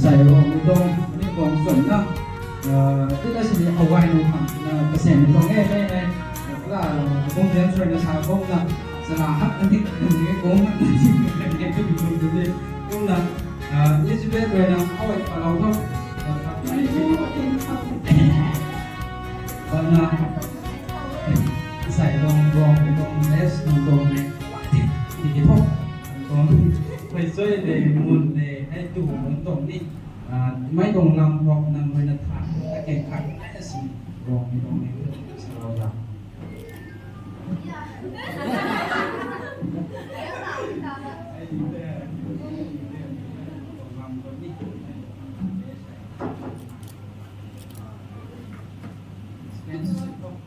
ใส่รวมตรงนี่ของส่วนเนาะที่ได้สิ่งเอาไว้ในความเกษตรตรงนี้ได้ในก็คงเรียนช่วยในชาวคงนะสลาฮักอันที่นี้คงนะที่เป็นเรื่องที่เป็นเรื่องคงนะยี่สิบเอ็ดเลยนะเอาไว้เราต้องวันนะใส่รวมตรงเลสตรงที่พบตรงไปช่วยในมูลในให้ดูตรงนี้ไม่ตรงลำรองนำไปนัดถ่ายเก่งขัดและสิ่งรองตรงนี้สำหรับเรา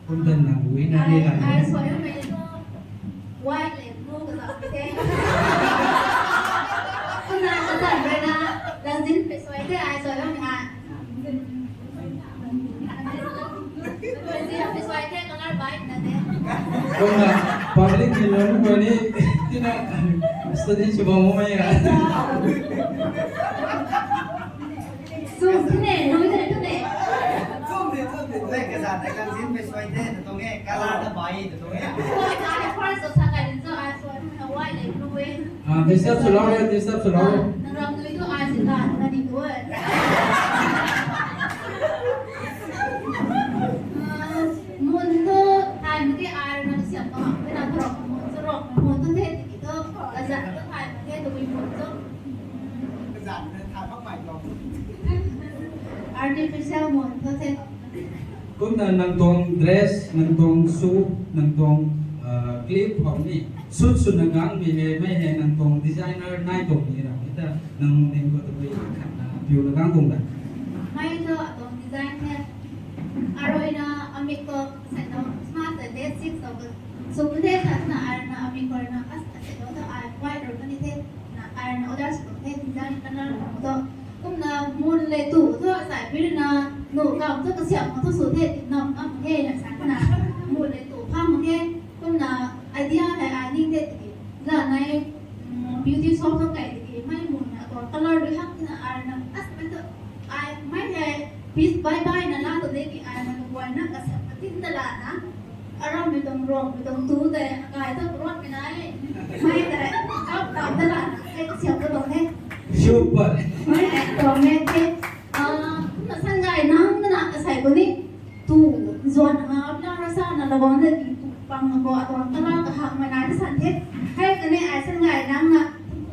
คุณเดินหนังวินาทีไหนไหวเลยลูกกับเราไปเท่คุณนายจะจัดเลยนะแล้วจิ้นไปสวยที่ไอ้สวยแล้วมีจิ้นไปสวยแค่ก็น่าไปนั่นเองคุณนะพอไปเล่นกินแล้ววันนี้ที่นั่นสติชิบะโมไม่ยังสู้ที่ไหนน้อยที่ไหนสู้เล่นกระดาษแต่การจิ้นไปสวยเท่ตรงนี้การลาดใบตรงนี้สวยจ้าแต่ความสดใสกันเจ้าไอ้สวยเอาไว้เลยด้วย disturb selalu disturb selalu เราดูตัวไอ้สิค่ะนั่นดีด้วยมุนทุกไทยมันที่ไอ้เราเสียบต่อเวลาตรอกมุนสรอกมุนทุกเทศที่ก็กระจัดทุกไทยประเทศตัวมุนทุกกระดาษทานมากใหม่ลง artificial มุนทุกเทศคุณนั่งตรง dress นั่งตรงสูทนั่งตรงคลิปของนี่สุดนังกังมีไม่เห็นนั่งตรงดีไซเนอร์นายตรงนี้เราแต่นั่งเองก็ต้องไปขัดผิวนังกังตรงนั้นไม่เจอตรงดีไซน์เนี่ยอร่อยนะอเมริกาเสร็จแล้วสมาร์ทแต่เดซิกส์ก็สุดเทศนะอร่อยนะอเมริกานะอัสเสร็จแล้วไอ้ไวท์หรือกันนี่เทศนะอร่อยนะอุดรสุดเทศดีไซน์กันนะตัวก็นะมูลเลยตู่ตัวใส่ไปด้วยนะหนูกับตัวกระเสียบของตัวสุดเทศนำอัพเทศนะสักขนาดมูลเลยตู่ผ้ามันเทศก็นะไอเดียอะไรไอ้นี่เทศแล้วใน beauty shop ตัวไก่ไม่มูลนะตัว color ด้วยฮักนะอร่อยนะอัสเป็นตัวไอ้ไม่ใช่พีซบายบายนะล่าตัวเด็กไอ้มันตัววันนั้นกระเสียบที่ตลาดนะอารมณ์ไม่ต้องรองไม่ต้องตู้แต่กายต้องรอดไปไหนไม่แต่เอาตามตลาดไอ้กระเสียบก็ต้องให้ชูเปอร์ไม่แต่ตัวแม่ที่น่ะสังเกตนะน่ะใส่ตัวนี้ตู้ส่วนหาหน้ารักษาน่ะระวังเลยตู้ปังก็ตัวตลาดก็หักมาได้ที่สันเทศให้กันนี่ไอ้สังเกตนะน่ะ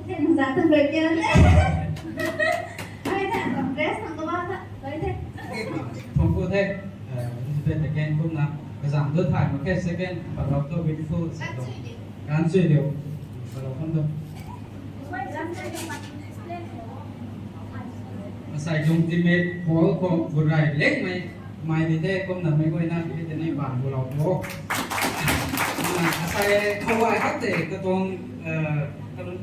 เห็นสารตั้งเบรกเยอะเลยไม่แต่ตัวเดรสมันก็ว่าเลยเทศผมพูดให้เป็นแต่แกนคุณนะภาษาตัวไทยมาแค่เซคันด์พอเราตัววิดีโอเสร็จการช่วยเดียวพอเราคนตัวใส่จงจิเมตพอก็บุไรเล็กไหมไม่ได้แท้ก็นั่นไม่ค่อยน่าที่จะในบ้านเราโอ้ใส่เขาไว้ครับแต่กระตรงกระตรง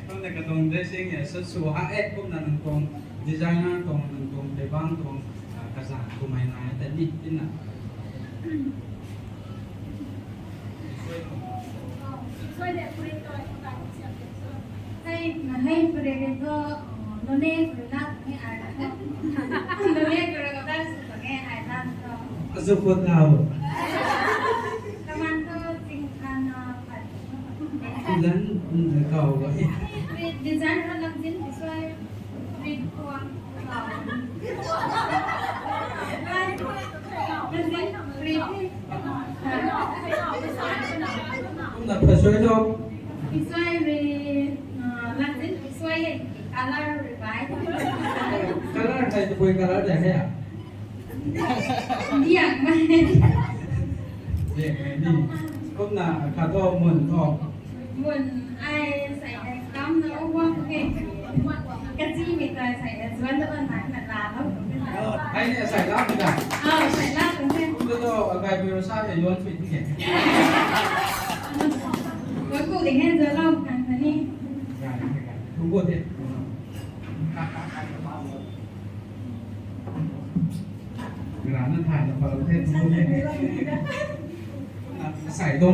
ต้องแต่กระตรงเดรสซิ่งเนี่ยสุดสุดฮะก็นั่นตรงดีไซน์นั่นตรงในบ้านตรงกระสังก็ไม่นายแต่นี่ที่นั่นให้ประเด็นก็โนเน่หรือนักให้อ่านนะโนเน่ก็ได้สุดกับแง่อ่านนั่นก็ สุดคนเราแต่มันก็จริงอันผัดนั้นเก่าไว้ดีไซน์มันลำจิ้นช่วยรีดพวงเราเป็นรีดรีดที่คุณนับไปช่วยเราช่วยรีลำจิ้นช่วย color revive color ใครจะคุย color ไหนให้อ่ะอยากไหมเด็กนี่ก็น่ะขาตัวหมุนทองเหมือนไอ้ใส่ในกำแล้วว่าเก่งกระจี้มีใจใส่ในส่วนตัวไหนหนาแล้วไอ้เนี่ยใส่ลาบไม่ได้ใส่ลาบเป็นแค่คุณก็ไก่บิโรซ่าอย่าโยนผิดที่เห็นแล้วกูถึงให้เจอเล่ากันนะนี่ทุกคนเนี่ยร้านนั้นถ่ายในประเทศทุกคนเนี่ยใส่ตรง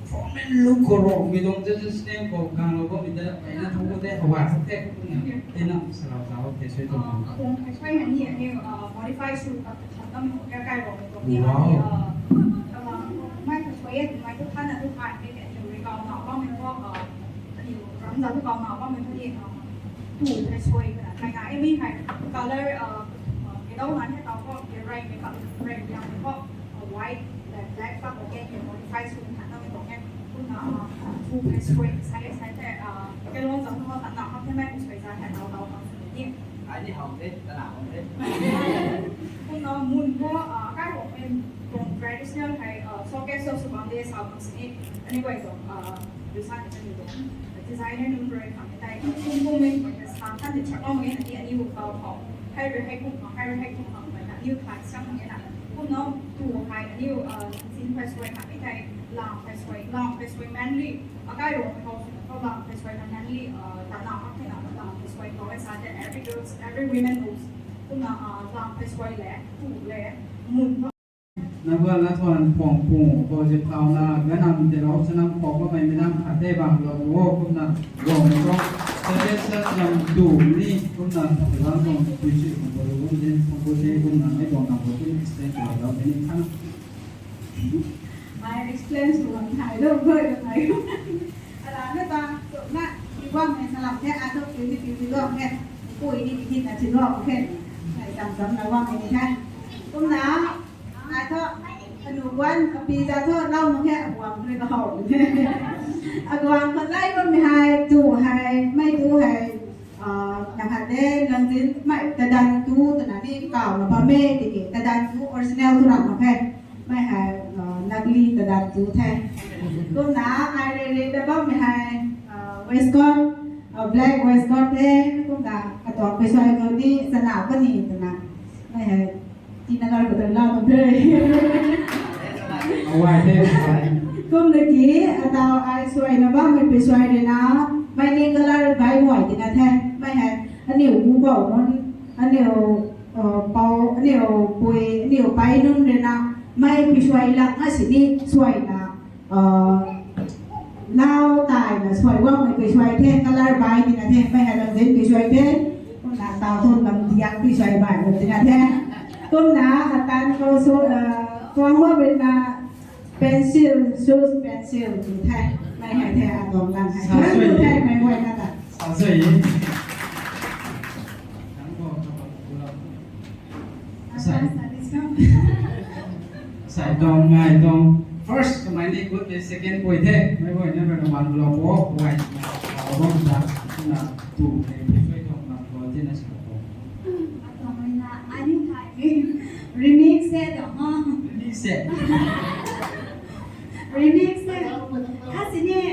ฟอร์แมต ลูกโคโรมีตรงจะสเนปกางเราก็มีแต่ไปนั่งทุกคนได้ถวายสักเทศเนี่ยที่นั่งสลับเราเทช่วยตรงนั้น 我们ช่วยเห็นที่อันนี้modify สูตรกับทำต้องใกล้ๆบอกตรงนี้ไม่ช่วยไม่ทุกท่านทุกฝ่ายที่อยู่ในกองเราว่ามันก็อยู่รำจับทุกกองเราว่ามันที่ถูกไปช่วยกันใครๆไม่ใครก็เลยcái đâu nói hết đó có cái range cái còn range yang có white black và một cái modify xuống hẳn đâu một cái cũng là two page weight size sizeแต่cái luôn giống như bạn nào không thấy mấy cái size hẳn đâu đâu không nhưng อันนี้ของเด็ดตลาดของเด็ด cũng nó muốn có các bộ bên cùng traditional hay so cái so số bằng đây sao bằng gì anh ấy rồi design cái gì đó designer nên rồi thằng cái tay cũng mình phải sáng tạo được chắc ông ấy là anh ấy một phòng hay rồi hay cũng hay rồi hay cũngเหมือนนิ้วขาดช่างอย่างเงี้ยนะพวกน้องตัวใครนิ้วซินเพรสไว้ค่ะไม่ใช่ลองเพรสไว้แมนลี่อาการลงเขาลองเพรสไว้แมนลี่แต่ลองเขาแค่ลองเพรสไว้เขาไว้ซะแต่ every women knows พวกน้องลองเพรสไว้แหละถูกแหละหมุน นักว่านักทอนผ่องปูโปรเจกต์เอาหน้าแนะนำแต่เราชนะขอบว่าไม่นั่งอาเต้บางเราโอ้คุณน่ะรวมแล้วก็เสด็จยังดูนี่คุณน่ะแต่ว่าต้องคุยชื่อของบริวารเด่นของโปรเจกต์คุณน่ะไม่บอกนะว่าคุณเสด็จเราเป็นขั้น My explains ส่วนถ่ายรูปด้วยกันไหนอะไรไม่ตามส่วนมากคิดว่าในสลับแค่อาร์ตฟิวที่รอบแค่ปุ้ยนี่ที่แต่ชิ้นรอบแค่ใส่จำนะว่าไม่ใช่ตุ้มน้ำอาร์ตขนมวันปีจะทอดเล่าแค่อวางเลยก็หอบอวางคนไล่ก็ไม่ให้ดูให้ไม่ดูให้นะคะเด่นลังจินไม่แต่ดันดูแต่นั่นนี่เก่าแล้วพ่อแม่ติดแต่ดันดูออริจินัลทุกอย่างมาแค่ไม่ให้นักลีแต่ดันดูแทนตุ้มน้ำไอเรนแต่บ้าไม่ให้เวสกอตblack west got แทนตุ้มน้ำกระต่ายไปช่วยคนนี้สนามก็นี่แต่นั่นไม่ให้ที่นักการเดินเล่าตรงเลย เอาไว้เท่ไว้ Kung lagi atau ay suai na ba may pisuai din na may ni kalar bay mo ay tinatay may hay ano bubo mon ano pau ano puy ano bay nun din na may pisuai lang kasi ni suai na lao tai na suai wa may pisuai then kalar bay tinatay may hay lang din pisuai then kung na tao thon lang diyak pisuai bay mo tinatay kung na atan ko so kung mo bin na pencil shoes pencil ถูไทยไม่ให้แท้อารมณ์ร่างให้ถูไทยไม่ไหวนั่นแหละ สาวสวยทั้งพวกเราใส่ตรงไงตรง first สมัยนี้กูเป็น second ป่วยเท่ไม่ป่วยเนี่ยเป็นวันเราโอ้ป่วยเราต้องรักนะถูกในช่วยตรงเราตัวที่นั่นสิครับผม ต่อไปละอันนี้ถ่ายremix เสร็จแล้วฮะ นี่เสร็จ remix เสร็จถ้าสิเนี่ย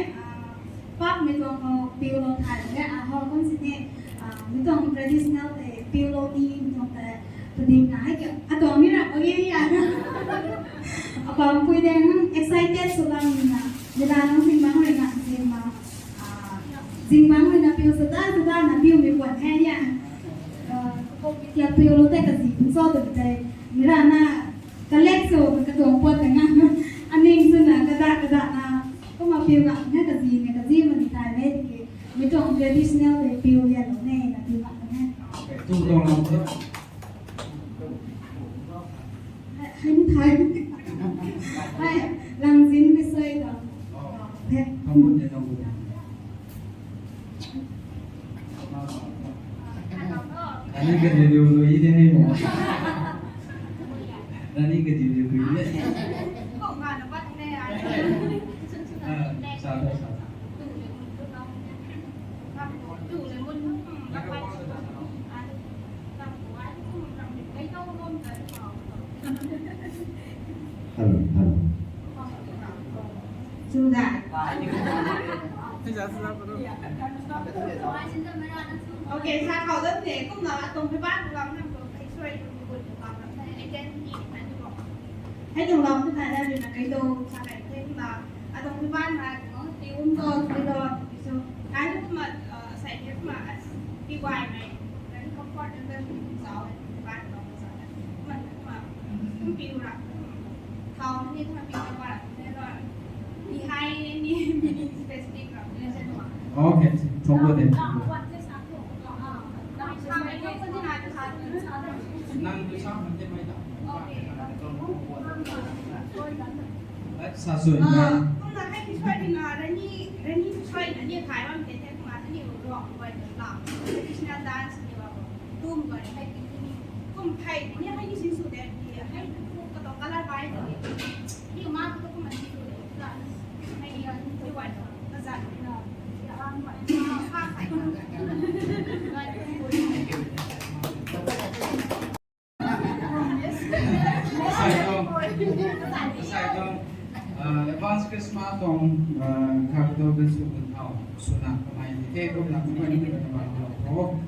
ปั๊บไม่ต้องปิวโลถ่ายและฮอลก็สิเนี่ยไม่ต้อง traditional แต่ปิวโลดีไม่ต้องแต่ประเด็นไหนเกี่ยวอ่ะตัวนี้นะโอเคอย่างapaคุยแดง excited สุดแล้วนะเวลาน้องซิงบ้างเลยนะซิงบ้างเลยนะปิวสุดท้ายนะปิวมีปวดแค่เนี่ยya piu lo te kasi so to te mira na kalexo ka to po te nga aning suna kada na ko ma piu ga na kasi man ta le ke mi to traditional te piu ya lo ne na piu ga na ถูกตรงเราเถอะ ให้มันไทยให้ลังซินไม่ใช่หรอกเพ่ ต้องพูดเนี่ยต้องพูดอันนี้ก็เดี๋ยวลุยได้ให้หมดอันนี้ก็เดี๋ยวลุยได้ของงานนะว่าแน่ สาวได้สาว chủ là muốn các bạn làm của anh cũng làm được cái đâu luôn cái Hello. chú đại โอเคค่ะเขาเริ่มเด็กก็เนาะตรงที่บ้านเราทำตัวให้ช่วยดูบุญของเราไอ้เจนนี่มันจะบอกให้ดูเราที่ไหนได้ดูนะไอ้ดูชาไก่เทที่เราตรงที่บ้านมาเนาะตีอุ้มตัวตีโดนดิฉันไอ้ที่มาใส่เทปมาตีวายไหมแล้วที่เขาพอดเดินเสาที่บ้านเราเสามันมาต้องปิวหลักเขาที่ทำปิวว่าแน่นอนมีให้นี่ OK，通过的。năng tôi sao mình trên máy tập. Đấy, xa xôi nha. ต้องการให้ผู้ช่วยดีนาและนี่ผู้ช่วยนะเนี่ยขายว่ามันเป็นแท้ของร้านที่อยู่รองไว้หลังที่ชนะดานส์เนี่ยว่าตุ้มก่อนให้กินที่นี่กุ้งไข่เนี่ยให้ที่ชิ้นสุดเด็ดดีให้ผู้กระต้องการละไว้แต่ที่มากก็ต้องมาที่สุดเลยให้เยอะที่วันกระจัดเนาะอย่าว่างไว้ข้าไข่Sai dong, advance Christmas dong, kalau besok tahu sunat pemain itu pun nak pemain itu memang oh,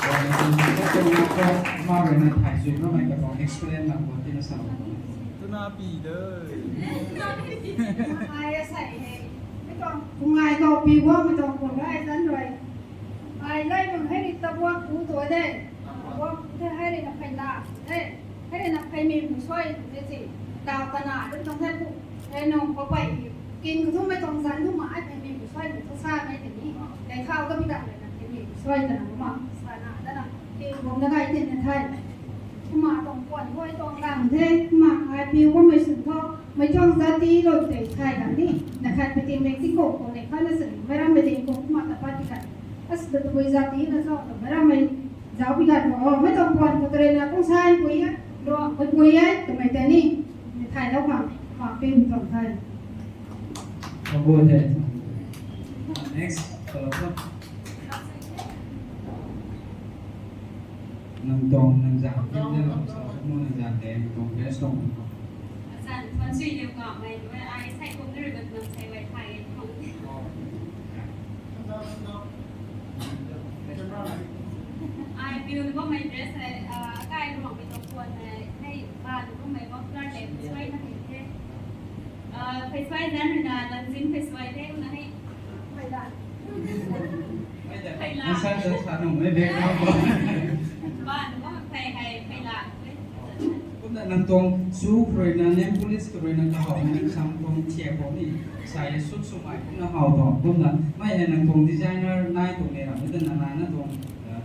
kalau nak mau nak thai suit nó mày có explain là một cái nó sao? Tôi nói bị đấy. ไอ้ใส่ไม่ต้องกูไงก็ปีว่าไม่ต้องคนได้ฉันด้วยไอ้ไล่มึงให้ดิตะวัวกูตัวเด้ว่าให้ได้นับใครด่าให้ได้นับใครมีผู้ช่วยถูกสิดาวขนาดต้องให้ผู้ให้น้องเขาไปกินทุกไม่ต้องสันทุกหมาให้มีผู้ช่วยทุกชาติไม่ถึงนี้แต่ข้าวก็ไม่ได้เลยนะมีผู้ช่วยแต่หนังมาสานาแล้วนะที่ผมได้ที่ในไทยมาตรงก่อนห้วยตรงหลังเท่มาไอพิวก็ไม่สุดท้อไม่จ้องซาตีโรดเตะไทยกันนี่นะคะไปที่เม็กซิโกคนในข้าราชการไม่รับไม่ได้ก็มาแต่ปฏิกันถ้าสุดท้ายซาตีนะสอบไม่รับไม่จะเอาไปกันว่าไม่ต้องก่อนก็เรียนนะต้องใช้ปุยอะรอไปปุยอะทำไมแต่นี่ในไทยแล้วความเป็นตรงไทย Thông过的. Next, nâng tông nâng giảm cái này là sao mua nâng giảm để tông cái tông. สั่นมันชื่อเดียวกับไม่ด้วยไอ้ใส่คนอื่นแบบมันใส่ไวไฟของไอ้บิวก็ไม่เดรสเลยใกล้หลวงไปตกควรให้บ้านก็ไม่ว่าเพื่อนเด็กช่วยมาเห็นแค่ไปช่วยนั้นนะลันซินไปช่วยได้นะให้ไปได้ Nó sao cho sao nó mới biết nó. บ้านก็ไปให้ไปละ Cũng là nâng tông su rồi là nem police rồi là họ mình sang tông chia của mình xài suốt số mai cũng là hào tông cũng là mấy là nâng tông designer này tông này là mới tên là nó tông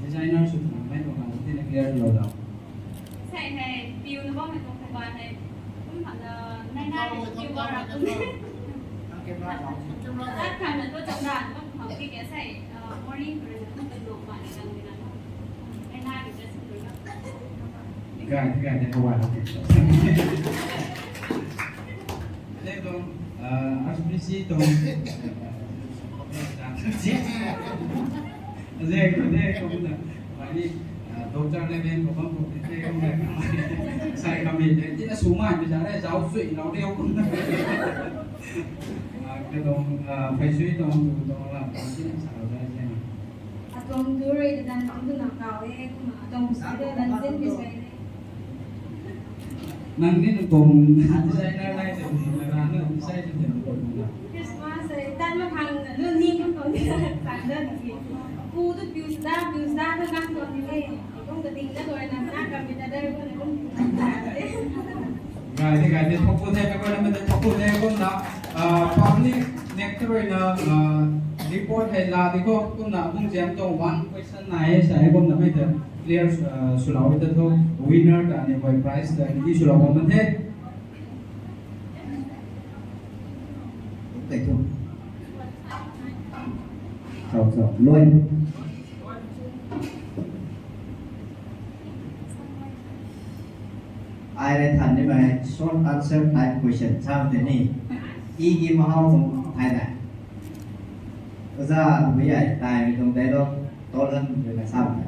designer suốt mà mấy tông là một tên là clear rồi đó. ใช่ให้บิวก็ไม่ตรงกับบ้านให้คุณผ่านในหน้าบิวก็รับตรงนี้ ถ้าทำนั้นก็จำได้ก็ของที่แกใส่มอร์นิ่งเลยนะมันเป็นโรงพยาบาลในการเวลาไม่น่าจะสุดเลยนะ Cái này không phải là đây tông RPC tông đây cũng là phải đi tổ chức lên bên của bác cũng thế không được sai cầm mình đấy chỉ là số màn bây giờ đây giáo suy nó đeo cũng cái tông phải suy tông làm cái gì sao đây xem Atong duri dan itu nak kau kuma atong sudah dan jen bisa ini. năng cái tông designer này thì là nó sai thì được rồi Christmas dan makan learning kan kau ni kan dan ni. Ku tu biusa tu kan kau ni ni. Kau ketinggalan kau nak kami ada kau ni kau. Cái thì thông qua thêm cái này mình thông qua thêm cũng là public next rồi là report hay là thì cũng là cũng giảm trong one question này sẽ cũng là bây giờ clear số lão bây giờ thôi winner là những cái prize là đi số lão của mình hết. Cái thôi. Rồi luôn. Ai đây thành như vậy short answer type question sao thế này ý kiến mà không thay này thực ra bây giờ tài trong đấy đó to hơn rồi là sao này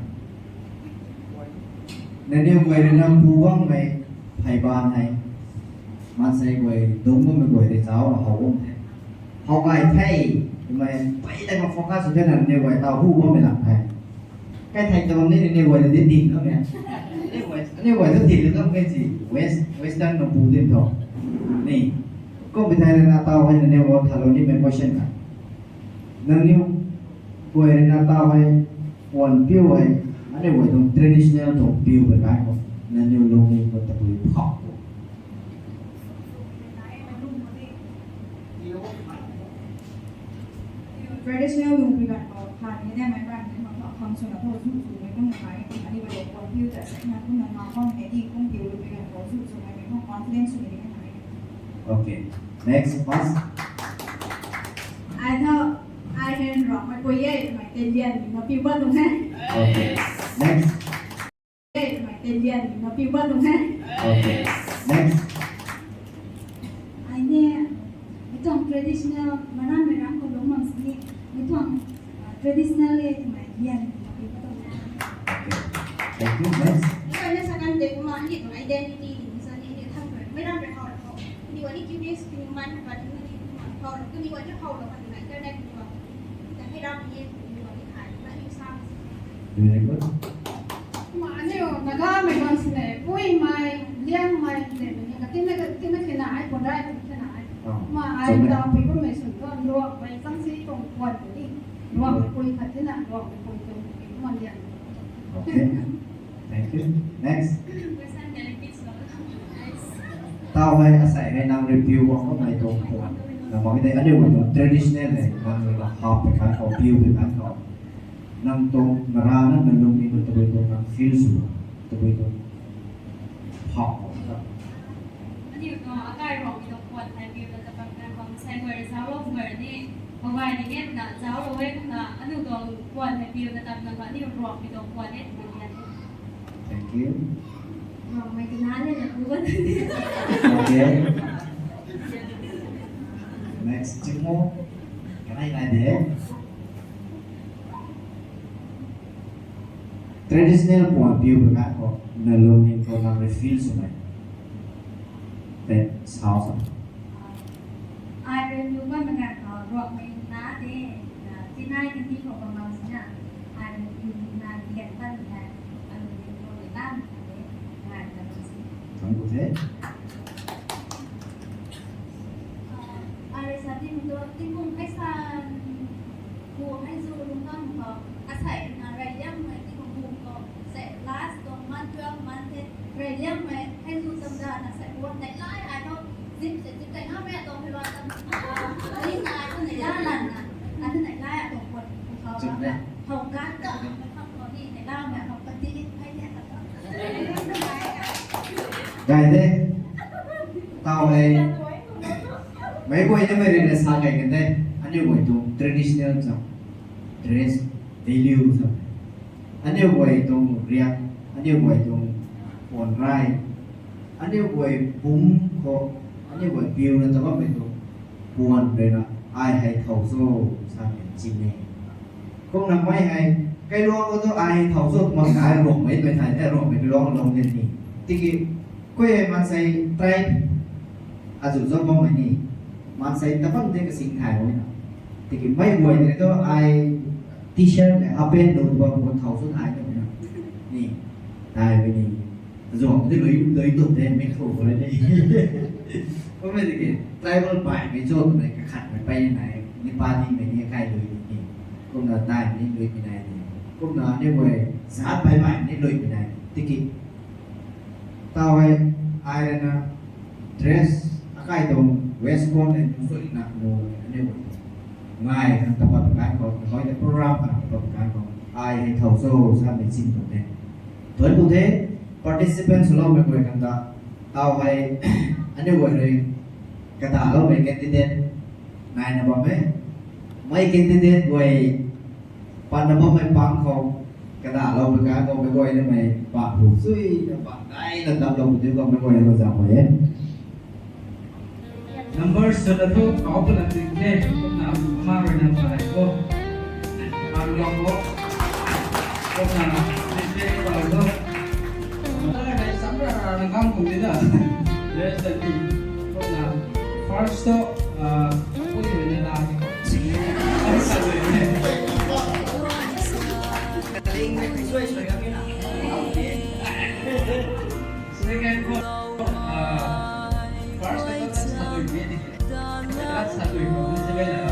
nên nếu người đến năm thu vắng về thầy ban này mà sẽ người đúng với người thầy giáo là hậu thế họ bài thay mà vậy đây mà focus sur thế nào nếu người tao hú không phải làm thầy cái thầy trong này nếu người là đến tìm không nè nếu người rất thì được cái gì western nó bù thêm thôi này có bị thay là tao hay là nếu người thằng nó đi bên question cả nên nếu người là tao hay one view hay anh người trong traditional trong view bên cái không nên nếu lâu nay người ta bị học traditional ลุงปีกันก็ผ่านนี้ได้ไหมบ้างเนี่ยเขาคำสนับสนุนสูงไม่ต้องหมายอันนี้ประโยคคนพิวแต่สิ่งนั้นคุณนำมาข้องเหตุที่คุณพิวลุงปีกันก็สูงไม่ต้อง confidence สูงไม่ได้ Okay. Next, pass. I know I can rock my boy my 10 years no people ลุงฮะ Okay. Next. my 10 years no people ลุงฮะ Okay. Next. Iเนี่ยไม่ต้อง traditional มานั่นไม่รักคนลงมังสนี่ไม่ต้อง traditional เลยหมายเยี่ยนไม่ต้อง Okay. Thank you. Next. Ini banyak sangat dekuman gitu, identity misalnya ini tanggal, mereka berkau kau, ini wanita jenis pilihan pada ini kau, ini wanita kau loh pada internet juga, tapi dalam ini wanita hari, tapi sama. Very good. มาเนี่ยนะคะไม่ต้องเสนอปุ้ยไม่เลี้ยงไม่เด็กเนี่ยก็ที่ไม่ขนาดคนได้ขนาดมาไอ้เราพี่ก็ไม่สนก็รวมไปตั้งซีตรงควรนี่รวมคุยกันที่นั่นรวมไปคุยกันมันอย่าง Okay. Thank you. Next. Question benefits of nice. ตาวให้อาศัยให้นางรีวิวว่าเขาไม่ตรงควรแต่บอกไม่ได้อันเดียวกัน traditional เลยนางเราหอบไปขายของพิวไปขายของนางตรงนารานั้นมันลงมีมันตัวตรงนางฟิลสูตัวตรงหอบครับ อันนี้ก็อากาศร้อนมีตัวควรไทยพิวแต่บางการของใช้เวอร์เจ้าโลกเวอร์นี่บางวันนี้นะเจ้าโลกเวอร์นะอันนี้ตัวควรไทยพิวแต่บางวันนี้ร้อนมีตัวควรเนี่ยเหมือนกัน Thank you. เราไม่ขนาดเนี่ยรู้ว่า Okay. Next, Timo. Can I idea? Traditional point view berkat kok dalam yang kau nak reveal semua. That's how. I เรียนรู้ว่ามันการรวมในน้าเด้ที่น่าจริงๆของประมาณนี้I อยู่นานเรียนตั้งแต่อันนี้โดยตั้งแต่งานแต่ละสิ่ง Kamu boleh? Ada saat ini untuk timbul kesan buang itu rumah kau asal narai yang mereka buang kau last kau mantul mantul yang mereka itu semua asal buang naik lai ada zip zip kayak apa ya kau keluar ini ada naik jalan ada naik lai atau buat kau kau kan kau kau ni naik lai mereka kau pasti hay dia tak Gaya deh. Tahu mấy cô ấy mới đến sang ngày gần đây anh yêu quậy tụng traditional sao dress value sao anh yêu quậy tụng riêng anh yêu quậy tụng quần rai anh yêu quậy bún khô anh yêu quậy bill là tao có mình tụng quần đây là ai hay thầu số sang miền chim này không làm mấy hay cái đó có ai hay thầu số mà cái ruộng mấy bên này cái ruộng mấy cái đó lồng lên nhỉ thì quê mà xây tay à dù do mong này nhỉมันใส่ตะบันเด็กสิ่งหายไว้นะแต่ก็ไม่รวยเนี่ยก็ไอทีเชิ้ตเนี่ยเอาเป็นโดนบางคนเขาสุดท้ายกันนะนี่ตายไปนี่รวมที่เลยตุ่มเด่นไม่ถูกเลยนี่ก็ไม่ได้กินไตรบอลไปไม่โจทย์อะไรก็ขัดไปยังไงนี่ปานี่ไม่นี่ใครเลยนี่ก็น่าตายนี่เลยไม่ได้เนี่ยก็น่าเนี่ยเว้ยสาดไปนี่เลยไม่ได้ที่กินต่อไปไอเลยนะเดรสอะไรตรงWest Coast dan juga nak mau ini buat, ngai kan tempat pekan kau, kau ada program kan tempat pekan kau, ai hay thầu số sampai sini tu deh. Tuan tu deh, participant selalu mereka kan tak, tahu hay, ini buat ni, kata lo mereka candidate, ngai nak buat咩? Mấy candidate buat, pada buat mấy pang kau, kata lo mereka kau buat ni mấy pak husui, pak ngai, tetap lo betul kau buat ni macam apa ya? Number satu kau pun nanti deh nak marah nak baik kau malu kau kau nak deh kalau tu kita ada sampai orang kamu pun tidak deh jadi kau nak first tu kau ini lagi satu ini second kau first itu satu ini satu itu sebenarnya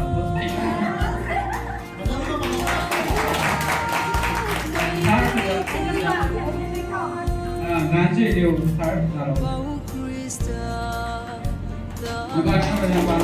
ngàn chơi đều thở nào. Chúng ta có thể làm bằng